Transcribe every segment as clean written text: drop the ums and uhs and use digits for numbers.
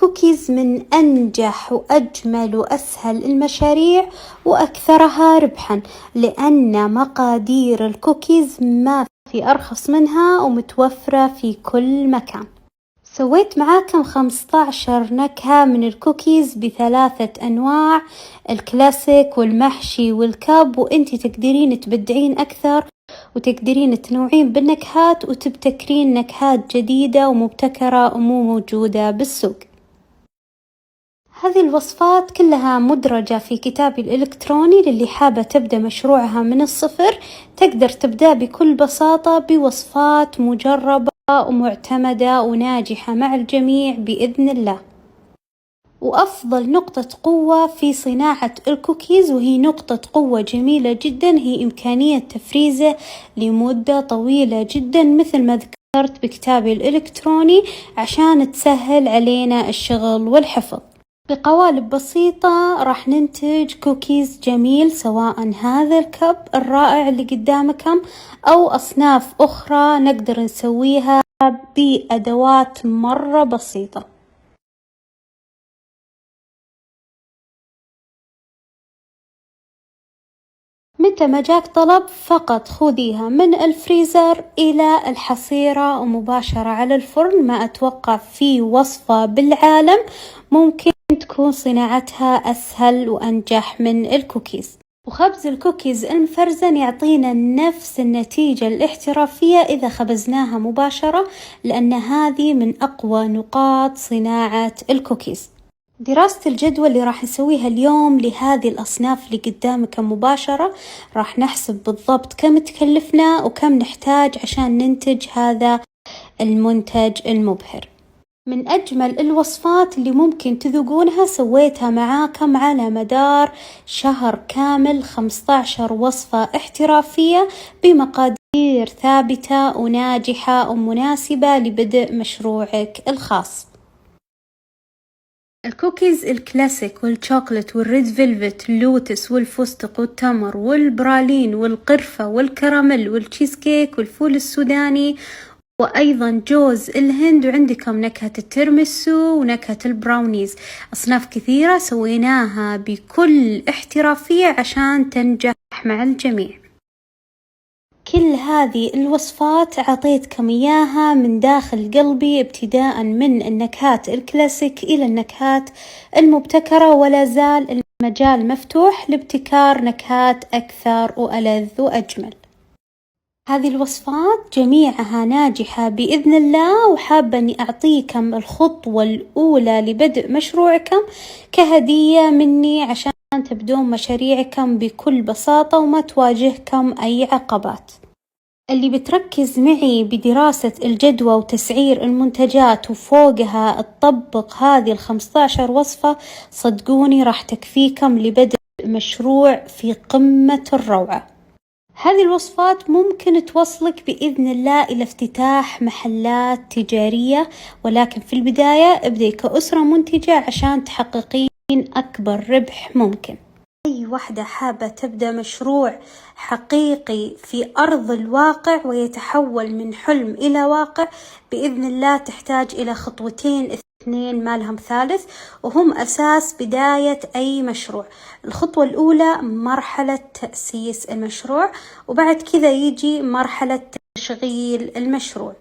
كوكيز من أنجح وأجمل وأسهل المشاريع وأكثرها ربحاً، لأن مقادير الكوكيز ما في أرخص منها ومتوفرة في كل مكان. سويت معاكم 15 نكهة من الكوكيز ب3 أنواع، الكلاسيك والمحشي والكب، وإنتي تقدرين تبدعين أكثر وتقدرين تنوعين بالنكهات وتبتكرين نكهات جديدة ومبتكرة ومو موجودة بالسوق. هذه الوصفات كلها مدرجة في كتابي الإلكتروني للي حابة تبدأ مشروعها من الصفر. تقدر تبدأ بكل بساطة بوصفات مجربة ومعتمدة وناجحة مع الجميع بإذن الله. وأفضل نقطة قوة في صناعة الكوكيز، وهي نقطة قوة جميلة جدا، هي إمكانية تفريزه لمدة طويلة جدا مثل ما ذكرت بكتابي الإلكتروني عشان تسهل علينا الشغل والحفظ. بقوالب بسيطة راح ننتج كوكيز جميل، سواء هذا الكب الرائع اللي قدامكم أو أصناف أخرى نقدر نسويها بأدوات مرة بسيطة. متى ما جاك طلب فقط خذيها من الفريزر إلى الحصيرة ومباشرة على الفرن. ما أتوقع في وصفة بالعالم ممكن تكون صناعتها أسهل وأنجح من الكوكيز. وخبز الكوكيز المفرزن يعطينا نفس النتيجة الاحترافية إذا خبزناها مباشرة، لأن هذه من أقوى نقاط صناعة الكوكيز. دراسة الجدوى اللي راح نسويها اليوم لهذه الأصناف اللي قدامك مباشرة راح نحسب بالضبط كم تكلفنا وكم نحتاج عشان ننتج هذا المنتج المبهر. من أجمل الوصفات اللي ممكن تذوقونها سويتها معاكم على مدار شهر كامل، 15 وصفة احترافية بمقادير ثابتة وناجحة ومناسبة لبدء مشروعك الخاص. الكوكيز الكلاسيك والشوكولات والريد فيلفت، اللوتس والفستق والتمر والبرالين والقرفة والكراميل والتشيز كيك والفول السوداني، وأيضا جوز الهند، وعندكم نكهة التيرميسو ونكهة البراونيز. أصناف كثيرة سويناها بكل احترافية عشان تنجح مع الجميع. كل هذه الوصفات عطيتكم إياها من داخل قلبي، ابتداء من النكهات الكلاسيك إلى النكهات المبتكرة، ولا زال المجال مفتوح لابتكار نكهات أكثر وألذ وأجمل. هذه الوصفات جميعها ناجحة بإذن الله، وحابة أني أعطيكم الخطوة الأولى لبدء مشروعكم كهدية مني عشان تبدون مشاريعكم بكل بساطة وما تواجهكم أي عقبات. اللي بتركز معي بدراسة الجدوى وتسعير المنتجات وفوقها تطبق هذه 15 وصفة، صدقوني راح تكفيكم لبدء مشروع في قمة الروعة. هذه الوصفات ممكن توصلك بإذن الله إلى افتتاح محلات تجارية، ولكن في البداية ابدأي كأسرة منتجة عشان تحققين أكبر ربح ممكن. أي واحدة حابة تبدأ مشروع حقيقي في أرض الواقع ويتحول من حلم إلى واقع بإذن الله تحتاج إلى خطوتين اثنين ما لهم ثالث، وهم أساس بداية أي مشروع. الخطوة الأولى مرحلة تأسيس المشروع، وبعد كذا يجي مرحلة تشغيل المشروع.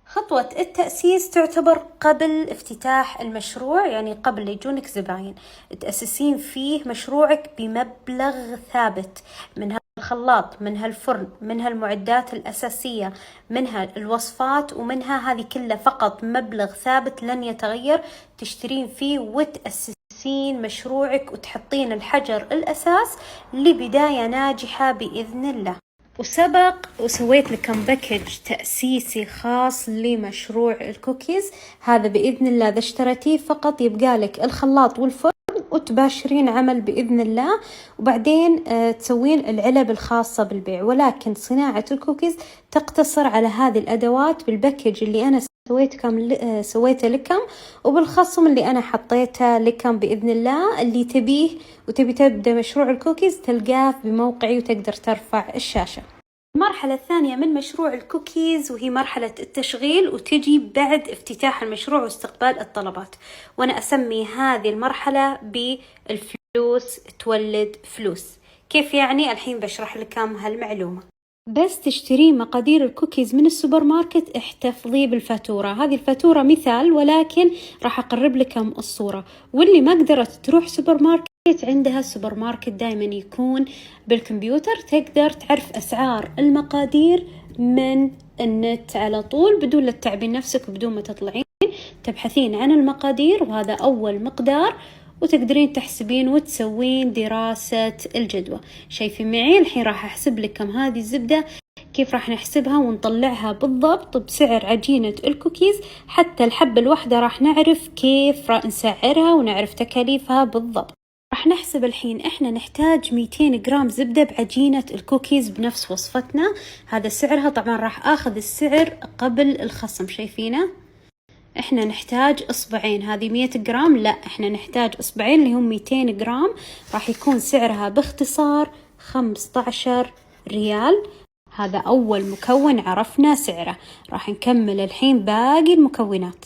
خطوة التأسيس تعتبر قبل افتتاح المشروع، يعني قبل يجونك زباين تأسسين فيه مشروعك بمبلغ ثابت، من الخلاط، منها الفرن، منها المعدات الأساسية، منها الوصفات، ومنها هذه كلها فقط مبلغ ثابت لن يتغير تشترين فيه وتأسسين مشروعك وتحطين الحجر الأساس لبداية ناجحة بإذن الله. وسبق وسويت لكم باكج تأسيسي خاص لمشروع الكوكيز، هذا بإذن الله إذا اشتريتيه فقط يبقى لك الخلاط والفرن وتباشرين عمل بإذن الله، وبعدين تسوين العلب الخاصة بالبيع. ولكن صناعة الكوكيز تقتصر على هذه الأدوات بالباكج اللي أنا سويته لكم، وبالخصم اللي أنا حطيته لكم بإذن الله. اللي تبيه وتبي تبدأ مشروع الكوكيز تلقاه بموقعي وتقدر ترفع الشاشة. المرحلة الثانية من مشروع الكوكيز وهي مرحلة التشغيل، وتجي بعد افتتاح المشروع واستقبال الطلبات، وأنا أسمي هذه المرحلة بالفلوس تولد فلوس. كيف يعني؟ الحين بشرح لكم هالمعلومة. بس تشتري مقادير الكوكيز من السوبر ماركت احتفظي بالفاتورة. هذه الفاتورة مثال، ولكن راح أقرب لكم الصورة. واللي ما قدرت تروح سوبر ماركت، عندها السوبر ماركت دايما يكون بالكمبيوتر، تقدر تعرف أسعار المقادير من النت على طول بدون لا تتعبين نفسك وبدون ما تطلعين تبحثين عن المقادير. وهذا أول مقدار، وتقدرين تحسبين وتسوين دراسة الجدوى. شايفين معي؟ الحين راح أحسب لكم هذه الزبدة كيف راح نحسبها ونطلعها بالضبط بسعر عجينة الكوكيز. حتى الحبة الواحدة راح نعرف كيف راح نسعرها ونعرف تكاليفها بالضبط. راح نحسب الحين احنا نحتاج 200 جرام زبدة بعجينة الكوكيز بنفس وصفتنا، هذا سعرها. طبعا راح اخذ السعر قبل الخصم. شايفينه؟ احنا نحتاج اصبعين، هذه 100 جرام، لا احنا نحتاج اصبعين اللي هم 200 جرام. راح يكون سعرها باختصار 15 ريال. هذا اول مكون عرفنا سعره. راح نكمل الحين باقي المكونات.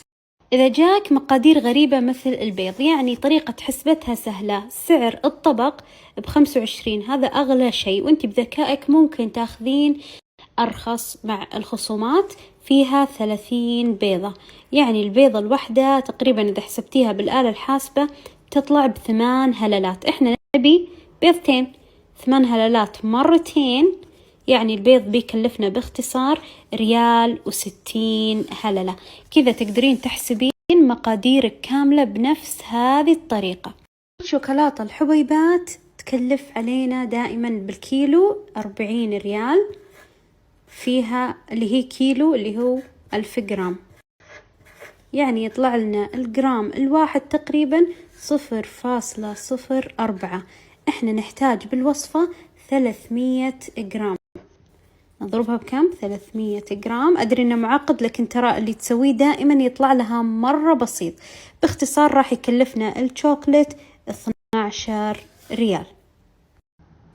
إذا جاك مقادير غريبة مثل البيض، يعني طريقة حسبتها سهلة. سعر الطبق ب25، هذا أغلى شيء، وانت بذكائك ممكن تاخذين أرخص مع الخصومات. فيها 30 بيضة، يعني البيضة الواحدة تقريبا إذا حسبتيها بالآلة الحاسبة تطلع ب8 هللات. احنا نبي بيضتين، 8 هللات مرتين، يعني البيض بيكلفنا باختصار 1.60 هللة. كذا تقدرين تحسبين مقاديرك كاملة بنفس هذه الطريقة. شوكولاتة الحبيبات تكلف علينا دائما بالكيلو 40 ريال، فيها اللي هي كيلو اللي هو 1000 جرام، يعني يطلع لنا الجرام الواحد تقريبا 0.04. احنا نحتاج بالوصفة 300 جرام. نضربها بكم؟ 300 جرام. أدري إنه معقد، لكن ترى اللي تسويه دائما يطلع لها مرة بسيط. باختصار راح يكلفنا الشوكولات 12 ريال.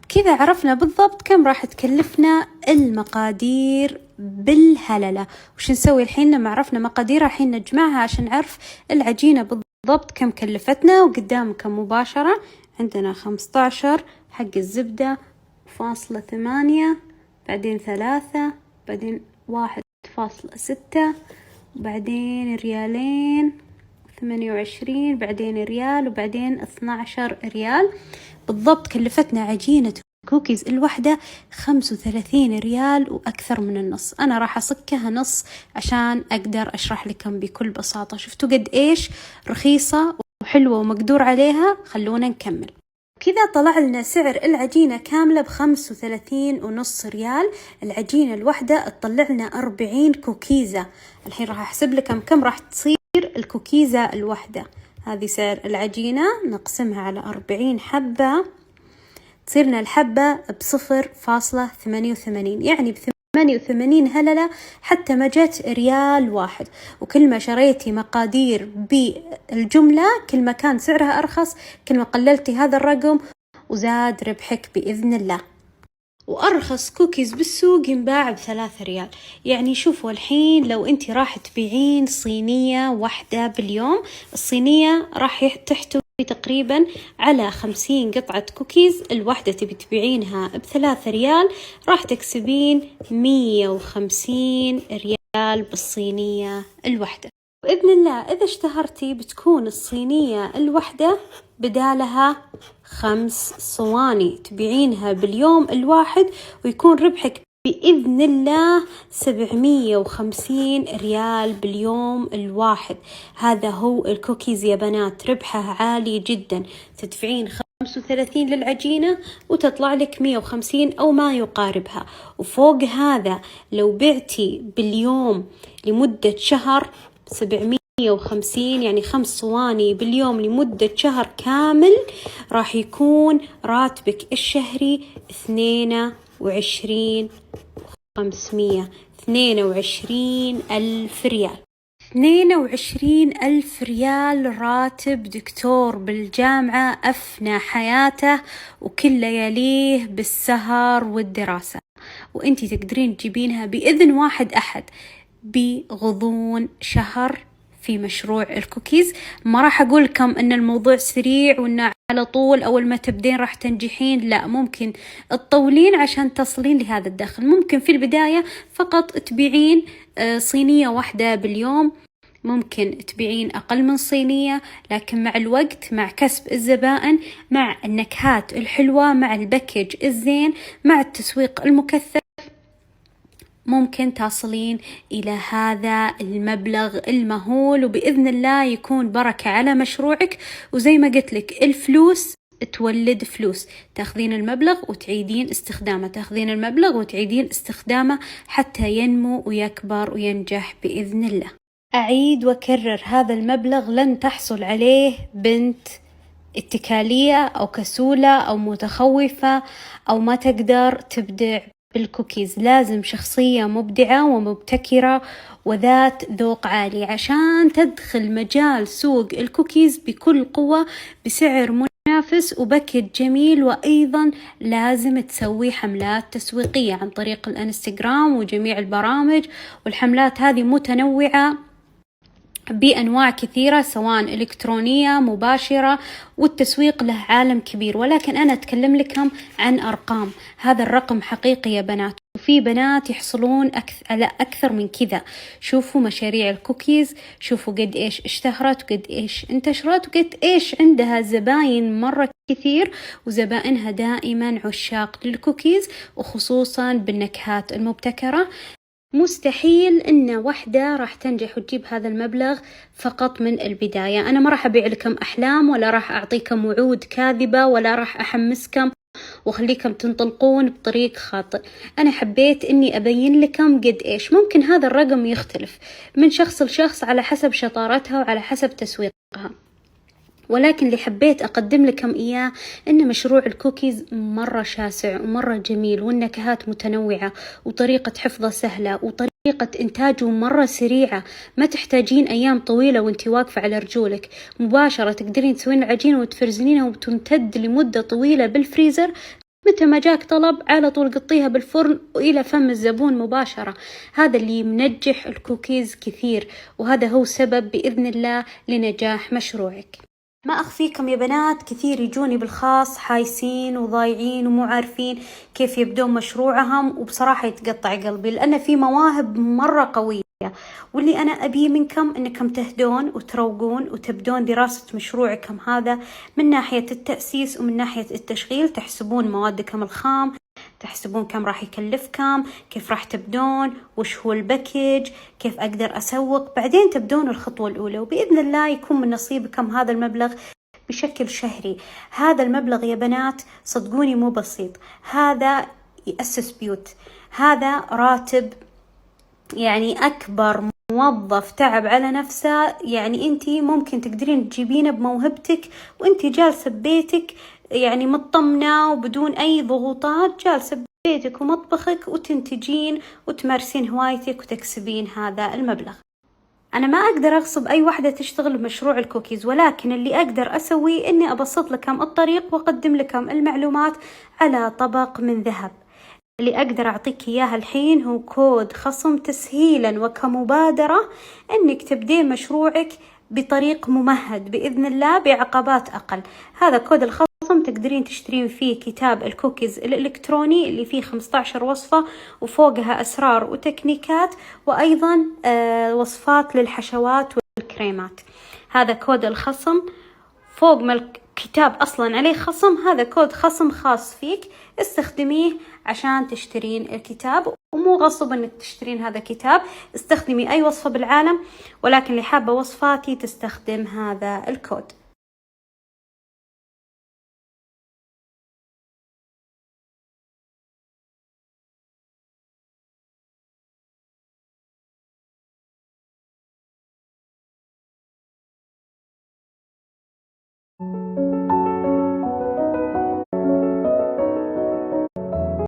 كذا عرفنا بالضبط كم راح تكلفنا المقادير بالهللة. وش نسوي الحين لما عرفنا مقاديرها؟ الحين نجمعها عشان نعرف العجينة بالضبط كم كلفتنا. وقدامكم مباشرة عندنا 15 حق الزبدة، 0.8، بعدين 3، بعدين 1.6، بعدين ريالين، 28، بعدين ريال، وبعدين 12 ريال. بالضبط كلفتنا عجينة كوكيز الوحدة 35 ريال وأكثر من النص. أنا راح أصكها نص عشان أقدر أشرح لكم بكل بساطة. شفتوا قد إيش رخيصة وحلوة ومقدور عليها؟ خلونا نكمل. كذا طلع لنا سعر العجينة كاملة ب35.5 ريال. العجينة الواحدة تطلع لنا 40 كوكيزة. الحين راح أحسب لكم كم راح تصير الكوكيزة الواحدة. هذه سعر العجينة، نقسمها على 40 حبة، تصيرنا الحبة ب0.88، يعني ب88 هللة، حتى ما جت ريال واحد. وكل ما شريتي مقادير بالجملة كل ما كان سعرها أرخص، كل ما قللتي هذا الرقم وزاد ربحك بإذن الله. وأرخص كوكيز بالسوق ينباع ب3 ريال. يعني شوفوا الحين لو أنت راح تبيعين صينية واحدة باليوم، الصينية راح تحتوي تقريبا على 50 قطعة كوكيز، الواحدة تبي تبيعينها ب3 ريال، راح تكسبين 150 ريال بالصينية الواحدة. بإذن الله إذا اشتهرتي بتكون الصينية الواحدة بدالها 5 صواني تبيعينها باليوم الواحد، ويكون ربحك بإذن الله 750 ريال باليوم الواحد. هذا هو الكوكيز يا بنات، ربحها عالي جدا. تدفعين 35 للعجينة وتطلع لك 150 أو ما يقاربها. وفوق هذا لو بعتي باليوم لمدة شهر 750، يعني 5 صواني باليوم لمدة شهر كامل، راح يكون راتبك الشهري 22,500، 22,000 ريال. 22,000 ريال راتب دكتور بالجامعة أفنى حياته وكل لياليه بالسهر والدراسة. وانتي تقدرين تجيبينها بإذن واحد أحد بغضون شهر في مشروع الكوكيز. ما راح أقول لكم أن الموضوع سريع وأنه على طول أول ما تبدين راح تنجحين، لا، ممكن تطولين عشان تصلين لهذا الدخل. ممكن في البداية فقط تبيعين صينية واحدة باليوم، ممكن تبيعين أقل من صينية، لكن مع الوقت، مع كسب الزبائن، مع النكهات الحلوة، مع الباكج الزين، مع التسويق المكثف، ممكن تصلين إلى هذا المبلغ المهول، وبإذن الله يكون بركة على مشروعك. وزي ما قلت لك، الفلوس تولد فلوس، تاخذين المبلغ وتعيدين استخدامه، تاخذين المبلغ وتعيدين استخدامه حتى ينمو ويكبر وينجح بإذن الله. أعيد وأكرر، هذا المبلغ لن تحصل عليه بنت اتكالية أو كسولة أو متخوفة أو ما تقدر تبدع بالكوكيز. لازم شخصية مبدعة ومبتكرة وذات ذوق عالي عشان تدخل مجال سوق الكوكيز بكل قوة بسعر منافس وباكج جميل. وأيضا لازم تسوي حملات تسويقية عن طريق الانستغرام وجميع البرامج، والحملات هذه متنوعة بأنواع كثيرة سواء إلكترونية مباشرة، والتسويق له عالم كبير. ولكن أنا أتكلم لكم عن أرقام، هذا الرقم حقيقي يا بنات، وفي بنات يحصلون على أكثر من كذا. شوفوا مشاريع الكوكيز، شوفوا قد إيش اشتهرت وقد إيش انتشرت وقد إيش عندها زباين مرة كثير، وزبائنها دائما عشاق للكوكيز وخصوصا بالنكهات المبتكرة. مستحيل إن واحدة راح تنجح وتجيب هذا المبلغ فقط من البداية. أنا ما راح أبيع لكم أحلام، ولا راح أعطيكم وعود كاذبة، ولا راح أحمسكم وخليكم تنطلقون بطريق خاطئ. أنا حبيت إني أبين لكم قد إيش ممكن هذا الرقم يختلف من شخص لشخص على حسب شطارتها وعلى حسب تسويقها. ولكن اللي حبيت أقدم لكم إياه إن مشروع الكوكيز مرة شاسع ومرة جميل، والنكهات متنوعة، وطريقة حفظه سهلة، وطريقة إنتاجه مرة سريعة. ما تحتاجين أيام طويلة وانتي واقفة على رجولك، مباشرة تقدرين تسوين العجينة وتفرزنينها وتمتد لمدة طويلة بالفريزر. متى ما جاك طلب على طول قطيها بالفرن وإلى فم الزبون مباشرة. هذا اللي منجح الكوكيز كثير، وهذا هو سبب بإذن الله لنجاح مشروعك. ما أخفيكم يا بنات، كثير يجوني بالخاص حايسين وضايعين ومو عارفين كيف يبدون مشروعهم، وبصراحة يتقطع قلبي لأن في مواهب مرة قوية. واللي أنا أبيه منكم إنكم تهدون وتروقون وتبدون دراسة مشروعكم هذا من ناحية التأسيس ومن ناحية التشغيل. تحسبون موادكم الخام، تحسبون كم راح يكلفكم، كيف راح تبدون، وش هو الباكج، كيف أقدر أسوق. بعدين تبدون الخطوة الأولى، وبإذن الله يكون من نصيبكم هذا المبلغ بشكل شهري. هذا المبلغ يا بنات صدقوني مو بسيط، هذا يأسس بيوت، هذا راتب يعني أكبر موظف تعب على نفسه. يعني أنتي ممكن تقدرين تجيبينه بموهبتك وأنتي جالسة ببيتك، يعني مطمنة وبدون أي ضغوطات، جالسة ببيتك ومطبخك وتنتجين وتمارسين هوايتك وتكسبين هذا المبلغ. أنا ما أقدر أغصب أي واحدة تشتغل بمشروع الكوكيز، ولكن اللي أقدر أسويه إني أبسط لكم الطريق وأقدم لكم المعلومات على طبق من ذهب. اللي أقدر أعطيك إياها الحين هو كود خصم تسهيلا وكمبادرة إنك تبدين مشروعك بطريق ممهد بإذن الله بعقبات أقل. هذا كود الخصم تقدرين تشترين فيه كتاب الكوكيز الإلكتروني اللي فيه 15 وصفة وفوقها أسرار وتكنيكات، وأيضا وصفات للحشوات والكريمات. هذا كود الخصم، فوق ما الكتاب أصلا عليه خصم، هذا كود خصم خاص فيك، استخدميه عشان تشترين الكتاب. ومو غصب انك تشترين هذا الكتاب، استخدمي اي وصفة بالعالم، ولكن اللي حابة وصفاتي تستخدم هذا الكود.